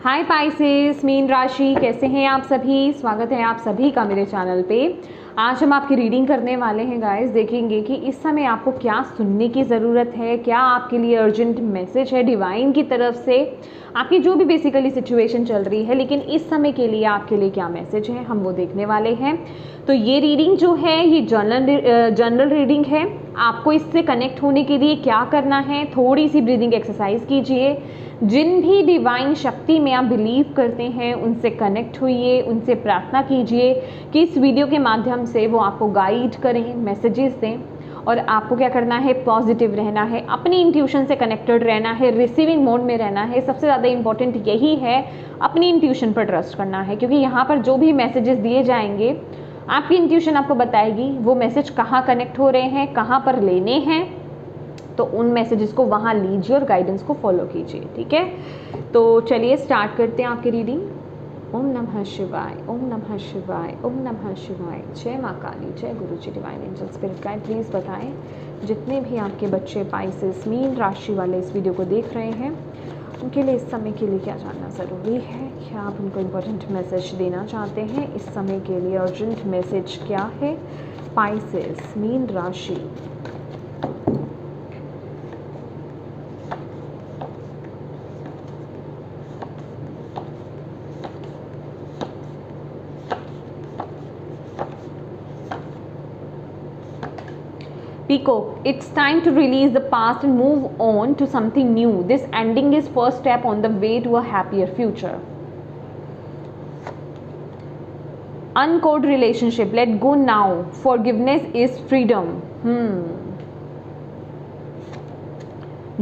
हाय Pisces, mean राशि, कैसे हैं आप सभी। स्वागत है आप सभी का मेरे चैनल पे। आज हम आपकी रीडिंग करने वाले हैं गाइस। देखेंगे कि इस समय आपको क्या सुनने की ज़रूरत है, क्या आपके लिए अर्जेंट मैसेज है डिवाइन की तरफ से। आपकी जो भी बेसिकली सिचुएशन चल रही है, लेकिन इस समय के लिए आपके लिए क्या मैसेज है, हम वो देखने वाले हैं। तो ये रीडिंग जो है ये जनरल रीडिंग है। आपको इससे कनेक्ट होने के लिए क्या करना है, थोड़ी सी ब्रीदिंग एक्सरसाइज कीजिए। जिन भी डिवाइन शक्ति में आप बिलीव करते हैं उनसे कनेक्ट होइए, उनसे प्रार्थना कीजिए कि इस वीडियो के माध्यम से वो आपको गाइड करें, मैसेजेस दें। और आपको क्या करना है, पॉजिटिव रहना है, अपनी इंट्यूशन से कनेक्टेड रहना है, रिसीविंग मोड में रहना है। सबसे ज़्यादा इंपॉर्टेंट यही है, अपनी इंट्यूशन पर ट्रस्ट करना है, क्योंकि यहाँ पर जो भी मैसेजेस दिए जाएंगे आपकी इंट्यूशन आपको बताएगी वो मैसेज कहाँ कनेक्ट हो रहे हैं, कहाँ पर लेने हैं। तो उन मैसेजेस को वहाँ लीजिए और गाइडेंस को फॉलो कीजिए, ठीक है। तो चलिए स्टार्ट करते हैं आपकी रीडिंग। ओम नमः शिवाय, ओम नमः शिवाय, ओम नमः शिवाय। जय माँ काली, जय गुरु जी, divine angel spirit guide. Please बताएं जितने भी आपके बच्चे पाइसेस मीन राशि वाले इस वीडियो को देख रहे हैं उनके लिए इस समय के लिए क्या जानना ज़रूरी है, क्या आप उनको इम्पोर्टेंट मैसेज देना चाहते हैं। इस समय के लिए अर्जेंट मैसेज क्या है पाइसेस मीन राशि। Peacock, it's time to release the past and move on to something new. This ending is first step on the way to a happier future. Uncoded relationship, let go now. Forgiveness is freedom.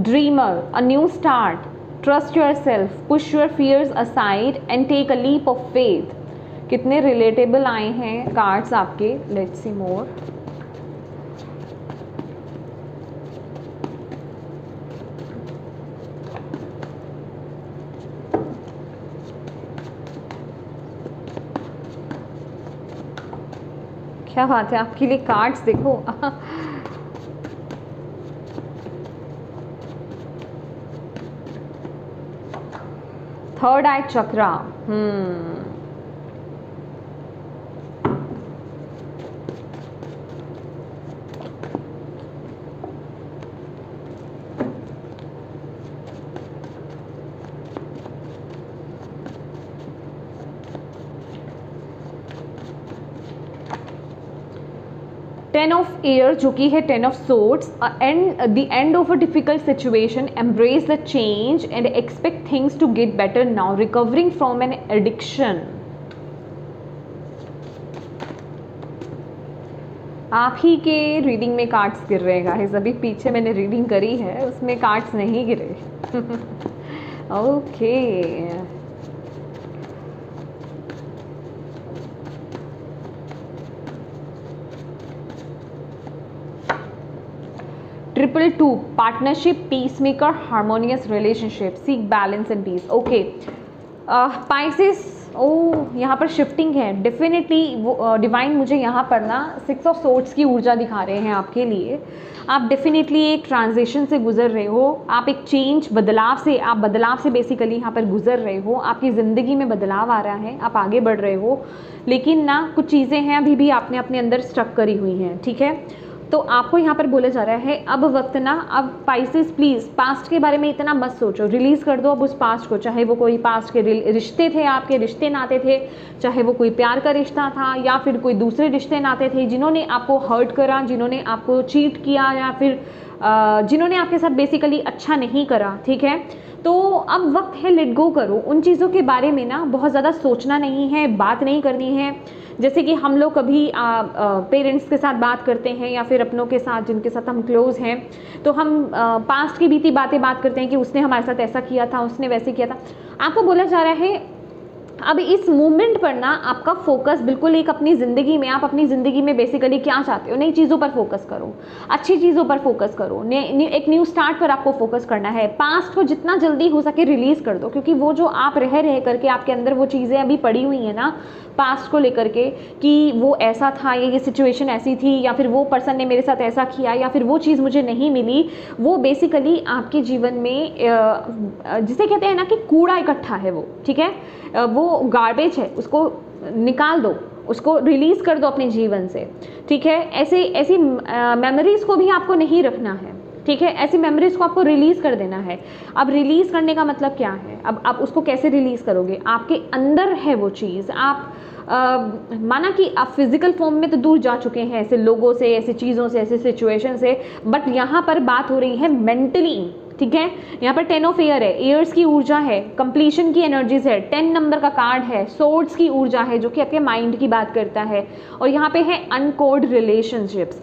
Dreamer, a new start. Trust yourself, push your fears aside and take a leap of faith. कितने relatable आए हैं cards आपके। Let's see more. क्या बात है, आपके लिए cards देखो। Third eye chakra. 10 of air जो कि है 10 of swords. The end of a difficult situation, embrace the change and expect things to get better now, recovering from an addiction. आप ही के रीडिंग में कार्ड्स गिर रहे हैं गाइस। अभी पीछे मैंने रीडिंग करी है उसमें कार्ड्स नहीं गिरे। Okay triple 2, partnership, peace maker, harmonious relationship, seek balance and peace. Okay Pisces, यहाँ पर शिफ्टिंग है डेफिनेटली। वो डिवाइन मुझे यहाँ पर ना 6 ऑफ सोर्ड्स की ऊर्जा दिखा रहे हैं आपके लिए। आप डेफिनेटली एक ट्रांजिशन से गुजर रहे हो, आप एक चेंज बदलाव से बेसिकली यहाँ पर गुजर रहे हो। आपकी ज़िंदगी में बदलाव आ रहा है, आप आगे बढ़ रहे हो, लेकिन ना कुछ चीज़ें हैं अभी भी आपने अपने अंदर स्टक करी हुई हैं, ठीक है। तो आपको यहाँ पर बोला जा रहा है अब वक्त ना, अब पाइसेस प्लीज़ पास्ट के बारे में इतना मत सोचो, रिलीज़ कर दो अब उस पास्ट को। चाहे वो कोई पास्ट के रिश्ते थे, आपके रिश्ते नाते थे, चाहे वो कोई प्यार का रिश्ता था या फिर कोई दूसरे रिश्ते नाते थे जिन्होंने आपको हर्ट करा, जिन्होंने आपको चीट किया या फिर जिन्होंने आपके साथ बेसिकली अच्छा नहीं करा, ठीक है। तो अब वक्त है लेट गो करो। उन चीज़ों के बारे में ना बहुत ज़्यादा सोचना नहीं है, बात नहीं करनी है। जैसे कि हम लोग कभी पेरेंट्स के साथ बात करते हैं या फिर अपनों के साथ जिनके साथ हम क्लोज हैं, तो हम पास्ट की बीती बात करते हैं कि उसने हमारे साथ ऐसा किया था, उसने वैसे किया था। आपको बोला जा रहा है अब इस मूवमेंट पर ना आपका फोकस बिल्कुल एक अपनी ज़िंदगी में, आप अपनी ज़िंदगी में बेसिकली क्या चाहते हो, नई चीज़ों पर फोकस करो, अच्छी चीज़ों पर फोकस करो, एक न्यू स्टार्ट पर आपको फोकस करना है। पास्ट को जितना जल्दी हो सके रिलीज़ कर दो, क्योंकि वो जो आप रह करके आपके अंदर वो चीज़ें अभी पड़ी हुई हैं ना पास्ट को लेकर के, कि वो ऐसा था या ये सिचुएशन ऐसी थी, या फिर वो पर्सन ने मेरे साथ ऐसा किया, या फिर वो चीज़ मुझे नहीं मिली, वो बेसिकली आपके जीवन में जिसे कहते हैं ना कि कूड़ा इकट्ठा है वो, ठीक है, वो गार्बेज है, उसको निकाल दो, उसको रिलीज़ कर दो अपने जीवन से, ठीक है। ऐसी मेमोरीज़ को भी आपको नहीं रखना है, ठीक है, ऐसी मेमोरीज़ को आपको रिलीज़ कर देना है। अब रिलीज़ करने का मतलब क्या है, अब आप उसको कैसे रिलीज़ करोगे, आपके अंदर है वो चीज़। आप माना कि आप फिजिकल फॉर्म में तो दूर जा चुके हैं ऐसे लोगों से, ऐसी चीज़ों से, ऐसे सिचुएशन से, बट यहाँ पर बात हो रही है मेंटली, ठीक है। यहाँ पर 10 ऑफ एयर है, एयर्स की ऊर्जा है, कंप्लीशन की एनर्जीज है, 10 नंबर का कार्ड है, सोर्ड्स की ऊर्जा है जो कि आपके माइंड की बात करता है, और यहाँ पे है अनकोड रिलेशनशिप्स।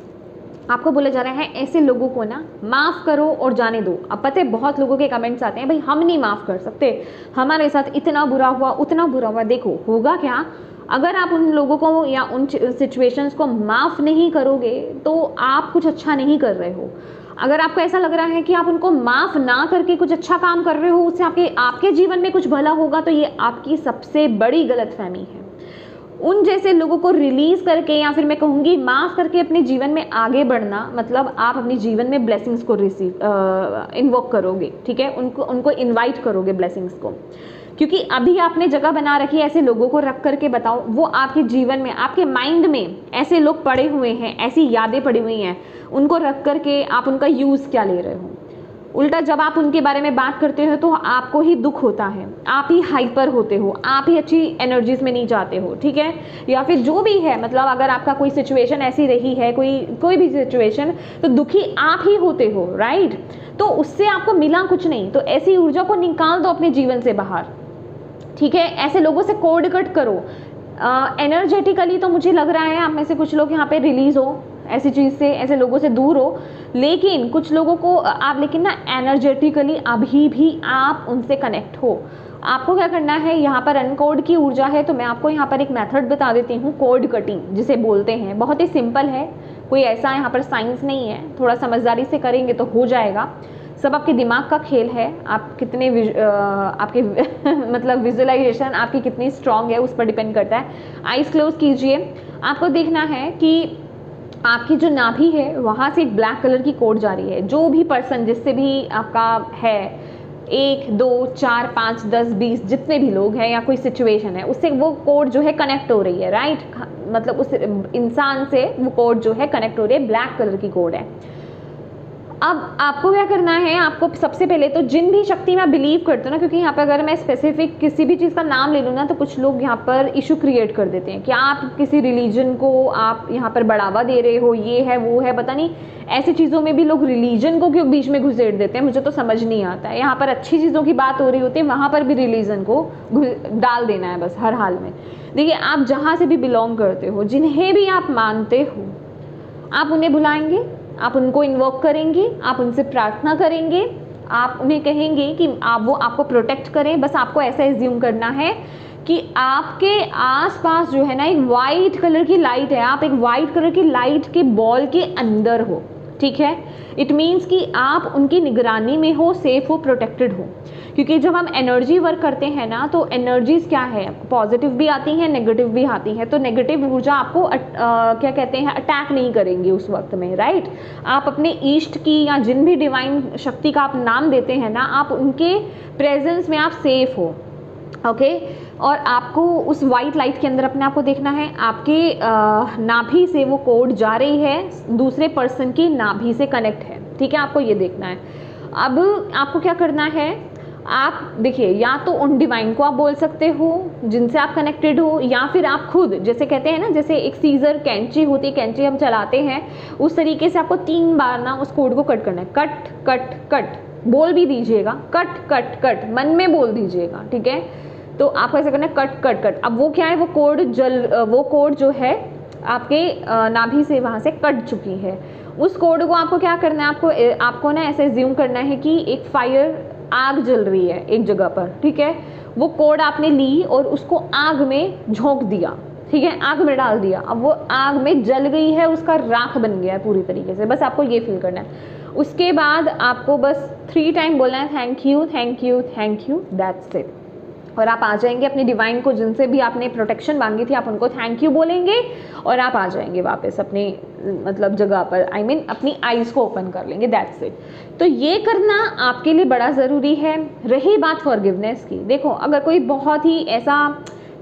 आपको बोले जा रहे हैं ऐसे लोगों को ना माफ़ करो और जाने दो। अब पता है बहुत लोगों के कमेंट्स आते हैं, भाई हम नहीं माफ़ कर सकते, हमारे साथ इतना बुरा हुआ, उतना बुरा हुआ। देखो होगा क्या, अगर आप उन लोगों को या उन सिचुएशंस को माफ़ नहीं करोगे तो आप कुछ अच्छा नहीं कर रहे हो। अगर आपको ऐसा लग रहा है कि आप उनको माफ़ ना करके कुछ अच्छा काम कर रहे हो, उससे आपके जीवन में कुछ भला होगा, तो ये आपकी सबसे बड़ी गलतफहमी है। उन जैसे लोगों को रिलीज़ करके, या फिर मैं कहूँगी माफ़ करके अपने जीवन में आगे बढ़ना, मतलब आप अपने जीवन में ब्लेसिंग्स को इन्वोक करोगे, ठीक है, उनको इन्वाइट करोगे ब्लेसिंग्स को, क्योंकि अभी आपने जगह बना रखी है ऐसे लोगों को रख करके। बताओ वो आपके जीवन में, आपके माइंड में ऐसे लोग पड़े हुए हैं, ऐसी यादें पड़ी हुई हैं, उनको रख करके आप उनका यूज़ क्या ले रहे हो। उल्टा जब आप उनके बारे में बात करते हो तो आपको ही दुख होता है, आप ही हाइपर होते हो, आप ही अच्छी एनर्जीज में नहीं जाते हो, ठीक है। या फिर जो भी है, मतलब अगर आपका कोई सिचुएशन ऐसी रही है, कोई भी सिचुएशन, तो दुखी आप ही होते हो, राइट। तो उससे आपको मिला कुछ नहीं, तो ऐसी ऊर्जा को निकाल दो अपने जीवन से बाहर, ठीक है। ऐसे लोगों से कोड कट करो। एनर्जेटिकली तो मुझे लग रहा है आप में से कुछ लोग यहाँ पे रिलीज हो ऐसी चीज़ से, ऐसे लोगों से दूर हो, लेकिन कुछ लोगों को आप, लेकिन ना एनर्जेटिकली अभी भी आप उनसे कनेक्ट हो। आपको क्या करना है, यहाँ पर अनकोड की ऊर्जा है, तो मैं आपको यहाँ पर एक मेथड बता देती हूँ, कोड कटिंग जिसे बोलते हैं। बहुत ही सिंपल है, कोई ऐसा यहाँ पर साइंस नहीं है, थोड़ा समझदारी से करेंगे तो हो जाएगा। सब आपके दिमाग का खेल है, आप कितने आपके मतलब विजुअलाइजेशन आपकी कितनी स्ट्रांग है उस पर डिपेंड करता है। आइज क्लोज कीजिए, आपको देखना है कि आपकी जो नाभि है वहाँ से एक ब्लैक कलर की कोड जा रही है। जो भी पर्सन, जिससे भी आपका है, 1 2 4 5 10 20 जितने भी लोग हैं या कोई सिचुएशन है, उससे वो कोड जो है कनेक्ट हो रही है, राइट। मतलब उस इंसान से वो कोड जो है कनेक्ट हो रही है, ब्लैक कलर की कोड है। अब आपको क्या करना है, आपको सबसे पहले तो जिन भी शक्ति में आप बिलीव करते हो ना, क्योंकि यहाँ पे अगर मैं स्पेसिफिक किसी भी चीज़ का नाम ले लूँ ना, तो कुछ लोग यहाँ पर इशू क्रिएट कर देते हैं कि आप किसी रिलीजन को आप यहाँ पर बढ़ावा दे रहे हो, ये है वो है, पता नहीं ऐसी चीज़ों में भी लोग रिलीजन को क्यों बीच में घुसेड़ देते हैं, मुझे तो समझ नहीं आता है। यहाँ पर अच्छी चीज़ों की बात हो रही होती है, वहाँ पर भी रिलीजन को डाल देना है बस हर हाल में। देखिए आप जहाँ से भी बिलोंग करते हो, जिन्हें भी आप मानते हो, आप उन्हें बुलाएंगे, आप उनको इन्वोक करेंगे, आप उनसे प्रार्थना करेंगे, आप उन्हें कहेंगे कि वो आपको प्रोटेक्ट करें। बस आपको ऐसा एज्यूम करना है कि आपके आसपास जो है ना एक वाइट कलर की लाइट है, आप एक वाइट कलर की लाइट के बॉल के अंदर हो, ठीक है। इट मीन्स कि आप उनकी निगरानी में हो, सेफ हो, प्रोटेक्टेड हो। क्योंकि जब हम एनर्जी वर्क करते हैं ना, तो एनर्जीज क्या है, पॉजिटिव भी आती हैं, नेगेटिव भी आती हैं। तो नेगेटिव ऊर्जा आपको क्या कहते हैं, अटैक नहीं करेंगी उस वक्त में, राइट। आप अपने ईष्ट की या जिन भी डिवाइन शक्ति का आप नाम देते हैं ना, आप उनके प्रेजेंस में आप सेफ हो, ओके। और आपको उस वाइट लाइट के अंदर अपने आप को देखना है, आपके नाभि से वो कोड जा रही है, दूसरे पर्सन की नाभि से कनेक्ट है, ठीक है। आपको ये देखना है। अब आपको क्या करना है, आप देखिए, या तो उन डिवाइन को आप बोल सकते हो जिनसे आप कनेक्टेड हो, या फिर आप खुद, जैसे कहते हैं ना, जैसे एक सीजर कैंची होती है, कैंची हम चलाते हैं, उस तरीके से आपको 3 बार ना उस कोड को कट करना है। कट कट कट बोल भी दीजिएगा, कट कट कट मन में बोल दीजिएगा, ठीक है। तो आपको ऐसा करना है, कट कट कट। अब वो क्या है, वो कोड जो है आपके नाभि से वहाँ से कट चुकी है। उस कोड को आपको क्या करना है, आपको ना ऐसे ज्यूम करना है कि एक फायर, आग जल रही है एक जगह पर, ठीक है। वो कोड आपने ली और उसको आग में झोंक दिया, ठीक है, आग में डाल दिया, अब वो आग में जल गई है, उसका राख बन गया है पूरी तरीके से। बस आपको ये फील करना है। उसके बाद आपको बस 3 टाइम बोलना है thank you thank you thank you, that's it. और आप आ जाएंगे अपनी डिवाइन को, जिनसे भी आपने प्रोटेक्शन मांगी थी, आप उनको थैंक यू बोलेंगे और आप आ जाएंगे वापस अपनी मतलब जगह पर, आई मीन अपनी आईज़ को ओपन कर लेंगे, दैट्स इट। तो ये करना आपके लिए बड़ा ज़रूरी है। रही बात फॉरगिवनेस की, देखो अगर कोई बहुत ही ऐसा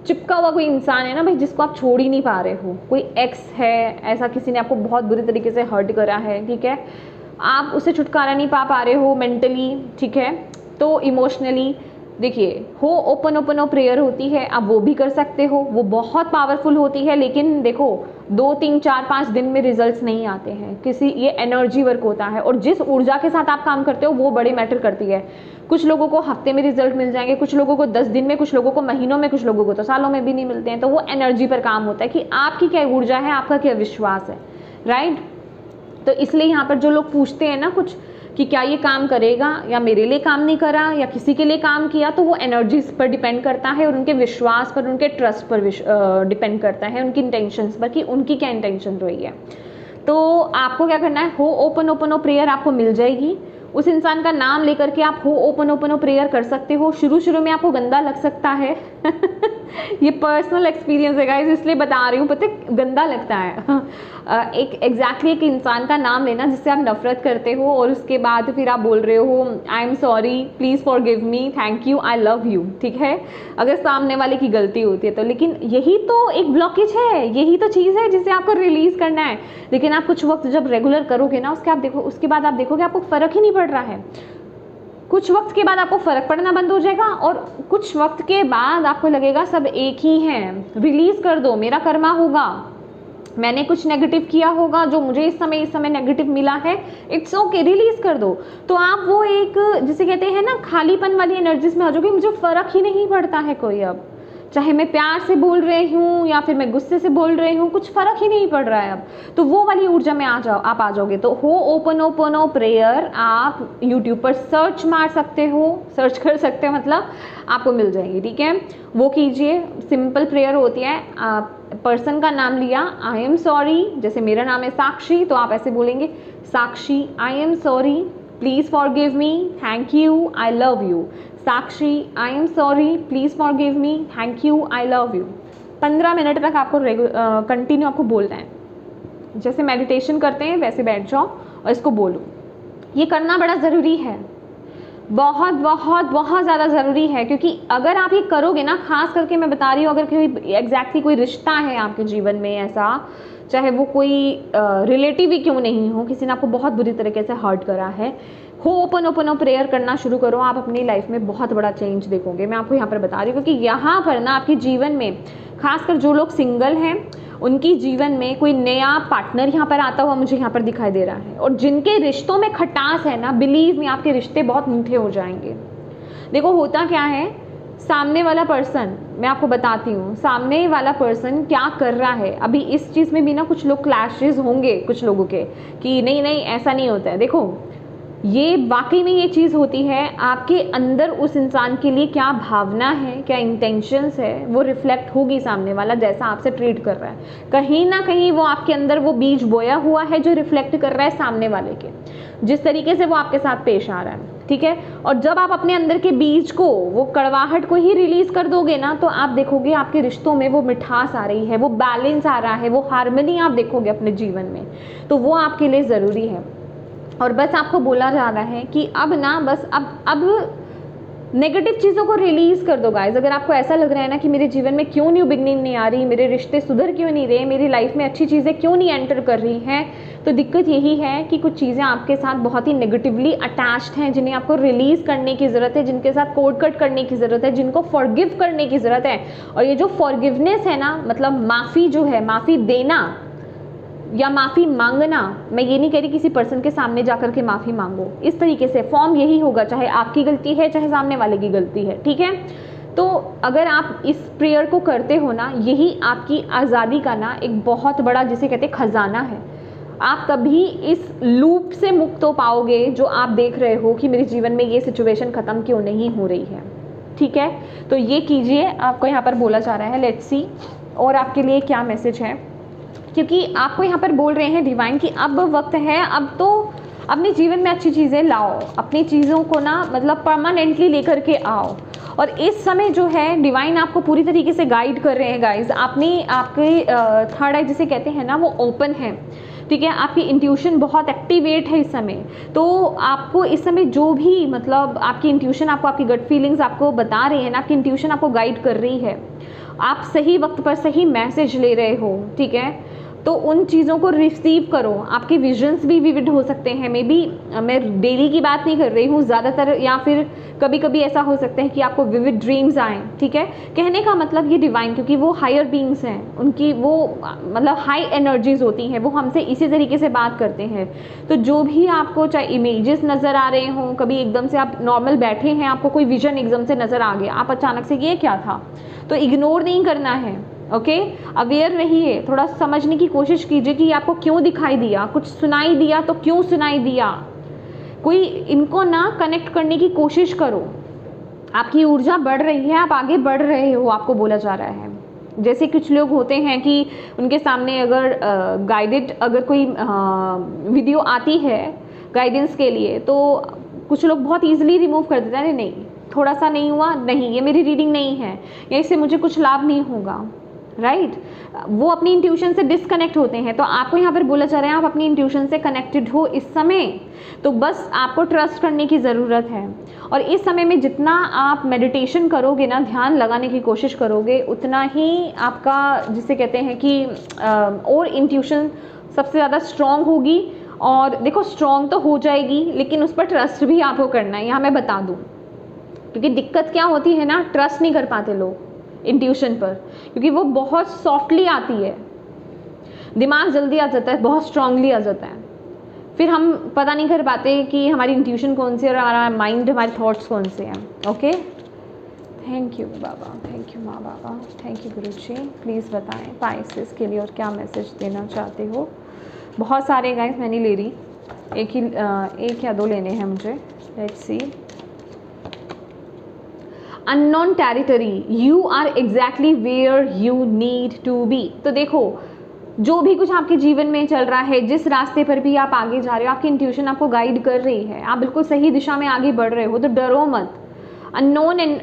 चिपका हुआ कोई इंसान है ना भाई, जिसको आप छोड़ ही नहीं पा रहे हो, कोई एक्स है, ऐसा किसी ने आपको बहुत बुरी तरीके से हर्ट करा है, ठीक है, आप उससे छुटकारा नहीं पा रहे हो मेंटली, ठीक है, तो इमोशनली, देखिए हो ओपन प्रेयर होती है, आप वो भी कर सकते हो, वो बहुत पावरफुल होती है। लेकिन देखो 2, 3, 4, 5 दिन में रिजल्ट्स नहीं आते हैं, किसी ये एनर्जी वर्क होता है, और जिस ऊर्जा के साथ आप काम करते हो वो बड़ी मैटर करती है। कुछ लोगों को हफ्ते में रिजल्ट मिल जाएंगे, कुछ लोगों को 10 दिन में, कुछ लोगों को महीनों में, कुछ लोगों को तो सालों में भी नहीं मिलते हैं। तो वो एनर्जी पर काम होता है कि आपकी क्या ऊर्जा है, आपका क्या विश्वास है, राइट। तो इसलिए यहाँ पर जो लोग पूछते हैं ना कुछ कि क्या ये काम करेगा, या मेरे लिए काम नहीं करा, या किसी के लिए काम किया, तो वो एनर्जीज पर डिपेंड करता है और उनके विश्वास पर, उनके ट्रस्ट पर डिपेंड करता है, उनकी इंटेंशंस पर कि उनकी क्या इंटेंशन रही है। तो आपको क्या करना है, हो ओपन प्रेयर आपको मिल जाएगी। उस इंसान का नाम लेकर के आप हो ओपन प्रेयर कर सकते हो। शुरू में आपको गंदा लग सकता है ये पर्सनल एक्सपीरियंस है गाइस, इसलिए बता रही हूँ, पता है गंदा लगता है एक एग्जैक्टली एक इंसान का नाम लेना जिससे आप नफरत करते हो, और उसके बाद फिर आप बोल रहे हो आई am sorry, please forgive me, thank you, I love you, ठीक है, अगर सामने वाले की गलती होती है तो। लेकिन यही तो एक ब्लॉकेज है, यही तो चीज़ है जिसे आपको रिलीज़ करना है। लेकिन आप कुछ वक्त जब रेगुलर करोगे ना, उसके बाद आप देखोगे आपको फ़र्क ही नहीं पड़ रहा है। कुछ वक्त के बाद आपको फ़र्क पड़ना बंद हो जाएगा, और कुछ वक्त के बाद आपको लगेगा सब एक ही हैं। रिलीज़ कर दो, मेरा कर्मा होगा, मैंने कुछ नेगेटिव किया होगा जो मुझे इस समय नेगेटिव मिला है, इट्स ओके, रिलीज़ कर दो। तो आप वो एक जिसे कहते हैं ना खालीपन वाली एनर्जीज में आ जाओगे, मुझे फ़र्क ही नहीं पड़ता है कोई, अब चाहे मैं प्यार से बोल रही हूँ या फिर मैं गुस्से से बोल रही हूँ, कुछ फ़र्क ही नहीं पड़ रहा है अब। तो वो वाली ऊर्जा में आप आ जाओगे। तो हो ओपन प्रेयर आप यूट्यूब पर सर्च मार सकते हो, सर्च कर सकते हो, मतलब आपको मिल जाएगी, ठीक है, वो कीजिए। सिंपल प्रेयर होती है, आप पर्सन का नाम लिया, आई एम सॉरी, जैसे मेरा नाम है साक्षी, तो आप ऐसे बोलेंगे Sakshi I am sorry, please forgive me, thank you, I love you. Sakshi I am sorry, please forgive me, thank you, I love you. 15 minute तक आपको कंटिन्यू आपको बोलना है, जैसे मेडिटेशन करते हैं वैसे बैठ जाओ और इसको बोलो। ये करना बड़ा ज़रूरी है, बहुत बहुत बहुत ज़्यादा ज़रूरी है, क्योंकि अगर आप ये करोगे ना, खास करके मैं बता रही हूँ, अगर कोई एग्जैक्टली कोई रिश्ता है आपके जीवन में ऐसा, चाहे वो कोई रिलेटिव ही क्यों नहीं हो, किसी ने आपको बहुत बुरी तरीके से हर्ट करा है, हो ओपन प्रेयर करना शुरू करो, आप अपनी लाइफ में बहुत बड़ा चेंज देखोगे। मैं आपको यहाँ पर बता रही हूँ, क्योंकि यहाँ पर ना आपके जीवन में, खासकर जो लोग सिंगल हैं, उनकी जीवन में कोई नया पार्टनर यहाँ पर आता हुआ मुझे यहाँ पर दिखाई दे रहा है, और जिनके रिश्तों में खटास है ना, बिलीव में आपके रिश्ते बहुत मीठे हो जाएंगे। देखो होता क्या है, सामने वाला पर्सन, मैं आपको बताती हूँ सामने वाला पर्सन क्या कर रहा है। अभी इस चीज़ में भी ना कुछ लोग क्लैशेस होंगे कुछ लोगों के, कि नहीं नहीं ऐसा नहीं होता है। देखो ये वाकई में ये चीज़ होती है, आपके अंदर उस इंसान के लिए क्या भावना है, क्या इंटेंशंस है, वो रिफ्लेक्ट होगी सामने वाला जैसा आपसे ट्रीट कर रहा है। कहीं ना कहीं वो आपके अंदर वो बीज बोया हुआ है जो रिफ्लेक्ट कर रहा है सामने वाले के, जिस तरीके से वो आपके साथ पेश आ रहा है, ठीक है। और जब आप अपने अंदर के बीज को, वो कड़वाहट को ही रिलीज़ कर दोगे ना, तो आप देखोगे आपके रिश्तों में वो मिठास आ रही है, वो बैलेंस आ रहा है, वो हार्मनी आप देखोगे अपने जीवन में। तो वो आपके लिए ज़रूरी है। और बस आपको बोला जा रहा है कि अब ना बस अब नेगेटिव चीज़ों को रिलीज़ कर दो गाइस। अगर आपको ऐसा लग रहा है ना कि मेरे जीवन में क्यों न्यू बिगनिंग नहीं आ रही, मेरे रिश्ते सुधर क्यों नहीं रहे, मेरी लाइफ में अच्छी चीज़ें क्यों नहीं एंटर कर रही हैं, तो दिक्कत यही है कि कुछ चीज़ें आपके साथ बहुत ही नेगेटिवली अटैच्ड हैं, जिन्हें आपको रिलीज़ करने की ज़रूरत है, जिनके साथ कोड कट करने की ज़रूरत है, जिनको फॉरगिव करने की ज़रूरत है। और ये जो फॉरगिवनेस है ना, मतलब माफ़ी जो है, माफ़ी देना या माफ़ी मांगना, मैं ये नहीं कह रही किसी पर्सन के सामने जाकर के माफ़ी मांगो, इस तरीके से फॉर्म यही होगा, चाहे आपकी गलती है चाहे सामने वाले की गलती है, ठीक है। तो अगर आप इस प्रेयर को करते हो ना, यही आपकी आज़ादी का ना एक बहुत बड़ा, जिसे कहते हैं खजाना है। आप तभी इस लूप से मुक्त हो पाओगे जो आप देख रहे हो कि मेरे जीवन में ये सिचुएशन ख़त्म क्यों नहीं हो रही है, ठीक है, तो ये कीजिए, आपको यहाँ पर बोला जा रहा है। लेट्स सी और आपके लिए क्या मैसेज है, क्योंकि आपको यहाँ पर बोल रहे हैं डिवाइन कि अब वक्त है, अब तो अपने जीवन में अच्छी चीज़ें लाओ, अपनी चीज़ों को ना मतलब परमानेंटली लेकर के आओ। और इस समय जो है डिवाइन आपको पूरी तरीके से गाइड कर रहे हैं गाइज। आपके थर्ड आई जिसे कहते हैं ना वो ओपन है, ठीक है, आपकी इंट्यूशन बहुत एक्टिवेट है इस समय। तो आपको इस समय जो भी मतलब आपकी इंट्यूशन आपको, आपकी गट फीलिंग्स आपको बता रही है ना, आपकी इंट्यूशन आपको गाइड कर रही है, आप सही वक्त पर सही मैसेज ले रहे हो, ठीक है, तो उन चीज़ों को रिसीव करो। आपके विजन्स भी विविड हो सकते हैं, मे बी मैं डेली की बात नहीं कर रही हूँ ज़्यादातर, या फिर कभी कभी ऐसा हो सकता है कि आपको विविड ड्रीम्स आएँ, ठीक है। कहने का मतलब ये डिवाइन, क्योंकि वो हायर बीइंग्स हैं, उनकी वो मतलब हाई एनर्जीज होती हैं, वो हमसे इसी तरीके से बात करते हैं। तो जो भी आपको चाहे इमेजेस नज़र आ रहे हों, कभी एकदम से आप नॉर्मल बैठे हैं, आपको कोई विजन एकदम से नज़र आ गया, आप अचानक से ये क्या था, तो इग्नोर नहीं करना है, ओके। अवेयर रहिए, थोड़ा समझने की कोशिश कीजिए कि आपको क्यों दिखाई दिया, कुछ सुनाई दिया तो क्यों सुनाई दिया, कोई इनको ना कनेक्ट करने की कोशिश करो। आपकी ऊर्जा बढ़ रही है, आप आगे बढ़ रहे हो, आपको बोला जा रहा है। जैसे कुछ लोग होते हैं कि उनके सामने अगर गाइडेड अगर कोई वीडियो आती है गाइडेंस के लिए, तो कुछ लोग बहुत ईजिली रिमूव कर देते हैं, नहीं थोड़ा सा नहीं हुआ, नहीं ये मेरी रीडिंग नहीं है, या इससे मुझे कुछ लाभ नहीं होगा, राइट। वो अपनी इंट्यूशन से डिस्कनेक्ट होते हैं। तो आपको यहाँ पर बोला जा रहा है आप अपनी इंट्यूशन से कनेक्टेड हो इस समय, तो बस आपको ट्रस्ट करने की ज़रूरत है। और इस समय में जितना आप मेडिटेशन करोगे ना, ध्यान लगाने की कोशिश करोगे, उतना ही आपका जिसे कहते हैं कि और इंट्यूशन सबसे ज़्यादा स्ट्रॉन्ग होगी। और देखो स्ट्रॉन्ग तो हो जाएगी, लेकिन उस पर ट्रस्ट भी आपको करना है, यहाँ मैं बता दूँ। क्योंकि दिक्कत क्या होती है ना, ट्रस्ट नहीं कर पाते लोग इंट्यूशन पर, क्योंकि वो बहुत सॉफ्टली आती है, दिमाग जल्दी आ जाता है, बहुत स्ट्रांगली आ जाता है, फिर हम पता नहीं कर पाते कि हमारी इंट्यूशन कौन सी है और हमारा माइंड, हमारे थॉट्स कौन से हैं। Okay, thank you Baba, thank you माँ बाबा, थैंक यू गुरुजी। प्लीज़ बताएं पाइसेस के लिए और क्या मैसेज देना चाहते हो। बहुत सारे गाइस मैं नहीं ले रही, एक या दो लेने हैं मुझे। Let's see. Unknown territory, you are exactly where you need to be. तो देखो जो भी कुछ आपके जीवन में चल रहा है, जिस रास्ते पर भी आप आगे जा रहे हो, आपकी इंट्यूशन आपको गाइड कर रही है, आप बिल्कुल सही दिशा में आगे बढ़ रहे हो, तो डरो मत। अननोन एंड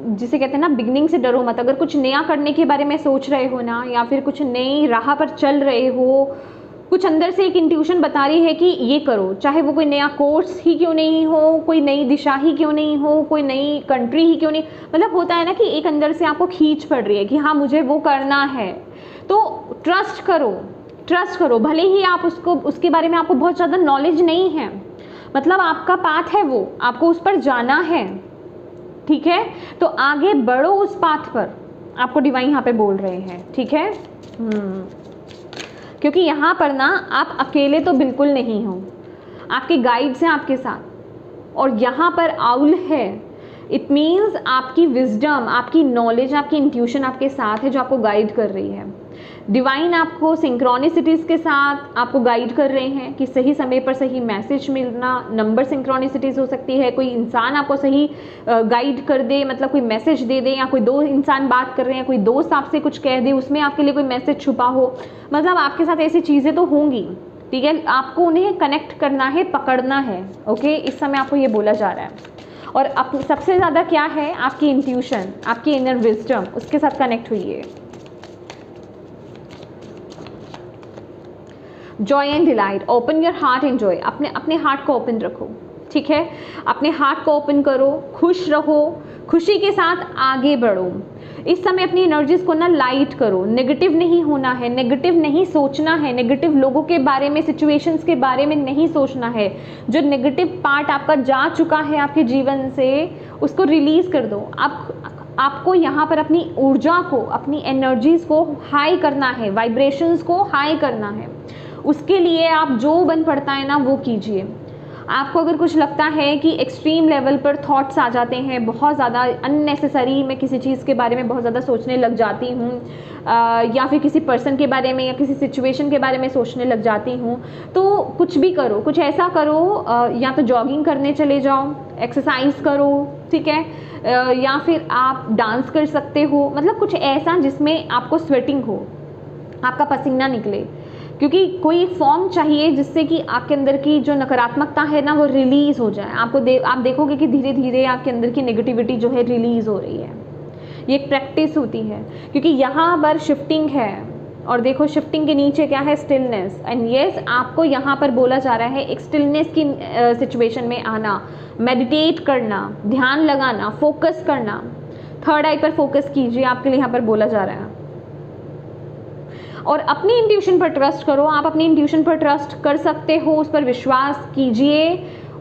जिसे कहते हैं ना बिगनिंग से डरो मत। अगर कुछ नया करने के बारे में सोच रहे हो ना, या फिर कुछ नई राह पर चल रहे हो, कुछ अंदर से एक इंट्यूशन बता रही है कि ये करो, चाहे वो कोई नया कोर्स ही क्यों नहीं हो, कोई नई दिशा ही क्यों नहीं हो, कोई नई कंट्री ही क्यों नहीं, मतलब होता है ना कि एक अंदर से आपको खींच पड़ रही है कि हाँ मुझे वो करना है। तो ट्रस्ट करो, ट्रस्ट करो, भले ही आप उसके बारे में आपको बहुत ज़्यादा नॉलेज नहीं है, मतलब आपका पाथ है वो, आपको उस पर जाना है, ठीक है, तो आगे बढ़ो उस पाथ पर, आपको डिवाइन यहाँ पे बोल रहे हैं, ठीक है। क्योंकि यहाँ पर ना आप अकेले तो बिल्कुल नहीं हो, आपके गाइड्स हैं आपके साथ, और यहाँ पर आउल है, इट मीन्स आपकी विजडम, आपकी नॉलेज, आपकी इंट्यूशन आपके साथ है जो आपको गाइड कर रही है। डिवाइन आपको सिंक्रोनिसिटीज़ के साथ आपको गाइड कर रहे हैं कि सही समय पर सही मैसेज मिलना, नंबर सिंक्रोनिसिटीज़ हो सकती है, कोई इंसान आपको सही गाइड कर दे, मतलब कोई मैसेज दे दे, या कोई दो इंसान बात कर रहे हैं, कोई दोस्त आपसे कुछ कह दे, उसमें आपके लिए कोई मैसेज छुपा हो, मतलब आपके साथ ऐसी चीज़ें तो होंगी, ठीक है। आपको उन्हें कनेक्ट करना है, पकड़ना है, ओके। इस समय आपको ये बोला जा रहा है। और सबसे ज़्यादा क्या है, आपकी इंट्यूशन, आपकी इनर विजडम, उसके साथ कनेक्ट हुई है। Joy and delight, open your heart and Joy, अपने हार्ट को ओपन रखो, ठीक है, अपने हार्ट को ओपन करो, खुश रहो, खुशी के साथ आगे बढ़ो। इस समय अपनी एनर्जीज को ना लाइट करो, नेगेटिव नहीं होना है, नेगेटिव नहीं सोचना है, नेगेटिव लोगों के बारे में, सिचुएशंस के बारे में नहीं सोचना है। जो नेगेटिव पार्ट आपका जा चुका है आपके जीवन से, उसको रिलीज कर दो। आपको यहाँ पर अपनी ऊर्जा को, अपनी एनर्जीज को हाई करना है, वाइब्रेशंस को हाई करना है। उसके लिए आप जो बन पड़ता है ना वो कीजिए। आपको अगर कुछ लगता है कि एक्सट्रीम लेवल पर थॉट्स आ जाते हैं, बहुत ज़्यादा अननेसेसरी, मैं किसी चीज़ के बारे में बहुत ज़्यादा सोचने लग जाती हूँ, या फिर किसी पर्सन के बारे में या किसी सिचुएशन के बारे में सोचने लग जाती हूँ, तो कुछ भी करो, कुछ ऐसा करो, या तो जॉगिंग करने चले जाओ, एक्सरसाइज करो, ठीक है, या फिर आप डांस कर सकते हो, मतलब कुछ ऐसा जिसमें आपको स्वेटिंग हो, आपका पसीना निकले, क्योंकि कोई फॉर्म चाहिए जिससे कि आपके अंदर की जो नकारात्मकता है ना वो रिलीज़ हो जाए। आप देखोगे कि धीरे धीरे आपके अंदर की नेगेटिविटी जो है रिलीज़ हो रही है। ये एक प्रैक्टिस होती है, क्योंकि यहाँ पर शिफ्टिंग है, और देखो शिफ्टिंग के नीचे क्या है, स्टिलनेस। एंड यस, आपको यहाँ पर बोला जा रहा है एक स्टिलनेस की सिचुएशन में आना, मेडिटेट करना, ध्यान लगाना, फोकस करना, थर्ड आई पर फोकस कीजिए, आपके लिए यहाँ पर बोला जा रहा है। और अपनी इंट्यूशन पर ट्रस्ट करो, आप अपनी इंट्यूशन पर ट्रस्ट कर सकते हो, उस पर विश्वास कीजिए,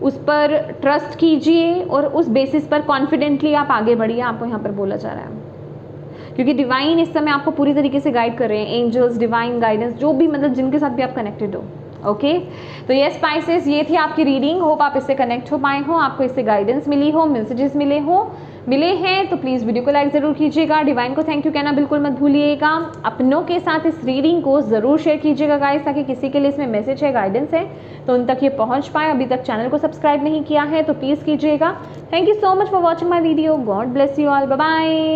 उस पर ट्रस्ट कीजिए, और उस बेसिस पर कॉन्फिडेंटली आप आगे बढ़िए, आपको यहाँ पर बोला जा रहा है। क्योंकि डिवाइन इस समय आपको पूरी तरीके से गाइड कर रहे हैं, एंजल्स, डिवाइन गाइडेंस, जो भी मतलब जिनके साथ भी आप कनेक्टेड हो। ओके, तो ये स्पाइसेस, ये थी आपकी रीडिंग। होप आप इससे कनेक्ट हो पाए हो, आपको इससे गाइडेंस मिली हो, मैसेजेस मिले हैं तो प्लीज़ वीडियो को लाइक ज़रूर कीजिएगा। डिवाइन को थैंक यू कहना बिल्कुल मत भूलिएगा। अपनों के साथ इस रीडिंग को ज़रूर शेयर कीजिएगा गाइस, ताकि किसी के लिए इसमें मैसेज है, गाइडेंस है तो उन तक ये पहुंच पाए। अभी तक चैनल को सब्सक्राइब नहीं किया है तो प्लीज़ कीजिएगा। Thank you so much for watching my video. God bless you all. Bye bye.